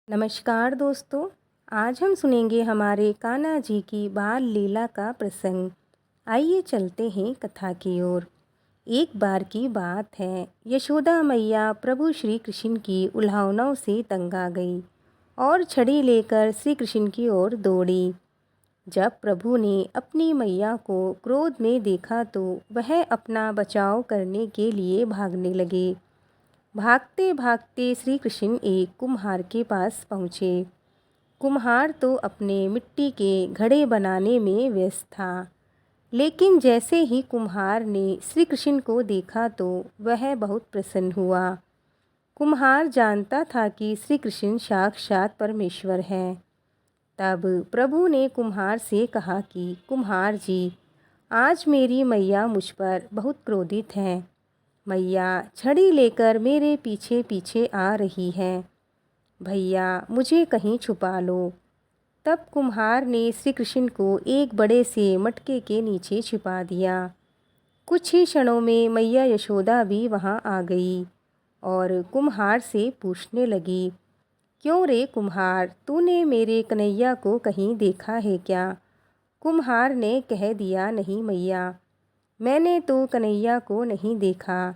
नमस्कार दोस्तों। आज हम सुनेंगे हमारे कान्हा जी की बाल लीला का प्रसंग। आइए चलते हैं कथा की ओर। एक बार की बात है, यशोदा मैया प्रभु श्री कृष्ण की उलाहनाओं से तंग आ गई और छड़ी लेकर श्री कृष्ण की ओर दौड़ी। जब प्रभु ने अपनी मैया को क्रोध में देखा तो वह अपना बचाव करने के लिए भागने लगे। भागते भागते श्री कृष्ण एक कुम्हार के पास पहुँचे। कुम्हार तो अपने मिट्टी के घड़े बनाने में व्यस्त था, लेकिन जैसे ही कुम्हार ने श्री कृष्ण को देखा तो वह बहुत प्रसन्न हुआ। कुम्हार जानता था कि श्री कृष्ण साक्षात परमेश्वर हैं। तब प्रभु ने कुम्हार से कहा कि कुम्हार जी, आज मेरी मैया मुझ पर बहुत क्रोधित है। मैया छड़ी लेकर मेरे पीछे पीछे आ रही है। भैया मुझे कहीं छुपा लो। तब कुम्हार ने श्री कृष्ण को एक बड़े से मटके के नीचे छिपा दिया। कुछ ही क्षणों में मैया यशोदा भी वहां आ गई और कुम्हार से पूछने लगी, क्यों रे कुम्हार, तूने मेरे कन्हैया को कहीं देखा है क्या? कुम्हार ने कह दिया, नहीं मैया, मैंने तो कन्हैया को नहीं देखा।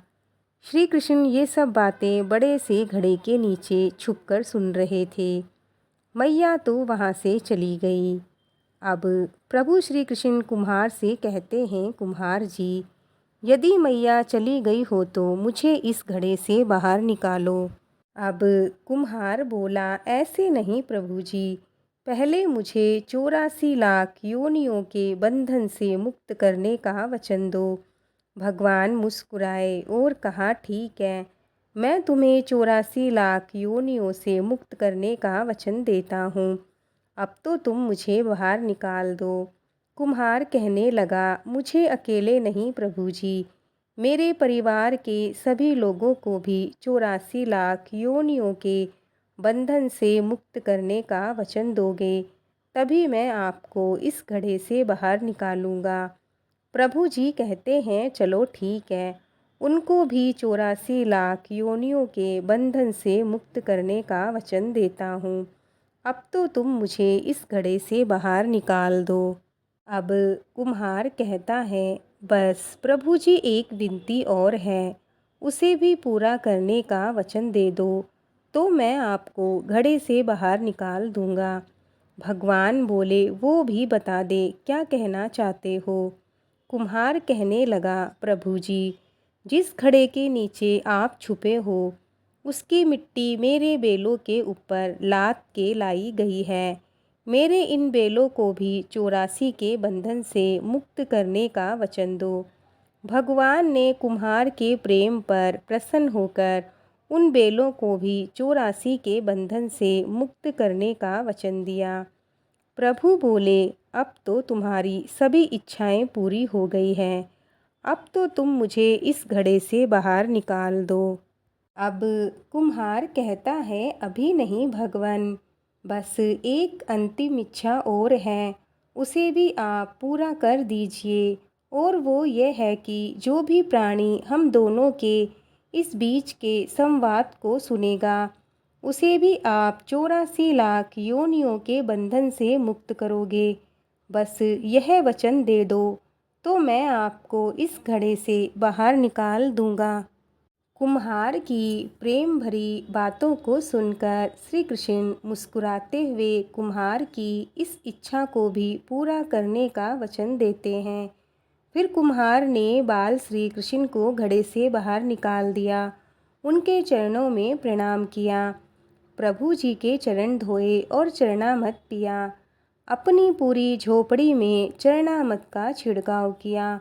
श्री कृष्ण ये सब बातें बड़े से घड़े के नीचे छुपकर सुन रहे थे। मैया तो वहाँ से चली गई। अब प्रभु श्री कृष्ण कुम्हार से कहते हैं, कुम्हार जी, यदि मैया चली गई हो तो मुझे इस घड़े से बाहर निकालो। अब कुम्हार बोला, ऐसे नहीं प्रभु जी, पहले मुझे 84 लाख योनियों के बंधन से मुक्त करने का वचन दो। भगवान मुस्कुराए और कहा, ठीक है, मैं तुम्हें 84 लाख योनियों से मुक्त करने का वचन देता हूँ। अब तो तुम मुझे बाहर निकाल दो। कुम्हार कहने लगा, मुझे अकेले नहीं प्रभु जी, मेरे परिवार के सभी लोगों को भी 84 लाख योनियों के बंधन से मुक्त करने का वचन दोगे, तभी मैं आपको इस घड़े से बाहर निकालूंगा। प्रभु जी कहते हैं, चलो ठीक है, उनको भी 84 लाख योनियों के बंधन से मुक्त करने का वचन देता हूँ। अब तो तुम मुझे इस घड़े से बाहर निकाल दो। अब कुम्हार कहता है, बस प्रभु जी, एक विनती और है, उसे भी पूरा करने का वचन दे दो तो मैं आपको घड़े से बाहर निकाल दूंगा। भगवान बोले, वो भी बता दे, क्या कहना चाहते हो? कुम्हार कहने लगा, प्रभु जी, जिस घड़े के नीचे आप छुपे हो उसकी मिट्टी मेरे बेलों के ऊपर लाद के लाई गई है। मेरे इन बेलों को भी 84 के बंधन से मुक्त करने का वचन दो। भगवान ने कुम्हार के प्रेम पर प्रसन्न होकर उन बेलों को भी 84 के बंधन से मुक्त करने का वचन दिया। प्रभु बोले, अब तो तुम्हारी सभी इच्छाएं पूरी हो गई हैं। अब तो तुम मुझे इस घड़े से बाहर निकाल दो। अब कुम्हार कहता है, अभी नहीं भगवान, बस एक अंतिम इच्छा और है, उसे भी आप पूरा कर दीजिए। और वो ये है कि जो भी प्राणी हम दोनों के इस बीच के संवाद को सुनेगा उसे भी आप 84 लाख योनियों के बंधन से मुक्त करोगे। बस यह वचन दे दो तो मैं आपको इस घड़े से बाहर निकाल दूंगा। कुम्हार की प्रेम भरी बातों को सुनकर श्री कृष्ण मुस्कुराते हुए कुम्हार की इस इच्छा को भी पूरा करने का वचन देते हैं। फिर कुम्हार ने बाल श्री कृष्ण को घड़े से बाहर निकाल दिया, उनके चरणों में प्रणाम किया, प्रभु जी के चरण धोए और चरणामृत पिया, अपनी पूरी झोपड़ी में चरणामृत का छिड़काव किया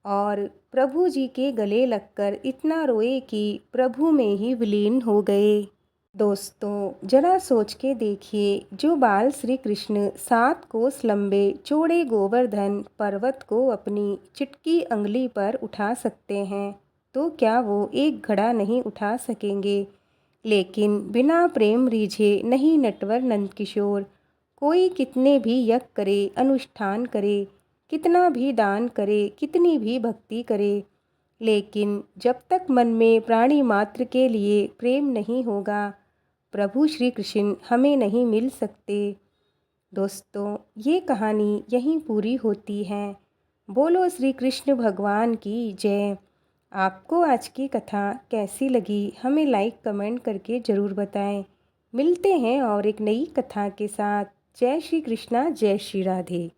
और प्रभु जी के गले लगकर इतना रोए कि प्रभु में ही विलीन हो गए। दोस्तों, जरा सोच के देखिए, जो बाल श्री कृष्ण 7 कोस लंबे चौड़े गोवर्धन पर्वत को अपनी चिटकी अंगुली पर उठा सकते हैं, तो क्या वो एक घड़ा नहीं उठा सकेंगे? लेकिन बिना प्रेम रीझे नहीं नटवर नंदकिशोर। कोई कितने भी यज्ञ करे, अनुष्ठान करे, कितना भी दान करे, कितनी भी भक्ति करे, लेकिन जब तक मन में प्राणी मात्र के लिए प्रेम नहीं होगा, प्रभु श्री कृष्ण हमें नहीं मिल सकते। दोस्तों, ये कहानी यहीं पूरी होती है। बोलो श्री कृष्ण भगवान की जय। आपको आज की कथा कैसी लगी हमें लाइक कमेंट करके ज़रूर बताएं। मिलते हैं और एक नई कथा के साथ। जय श्री कृष्णा, जय श्री राधे।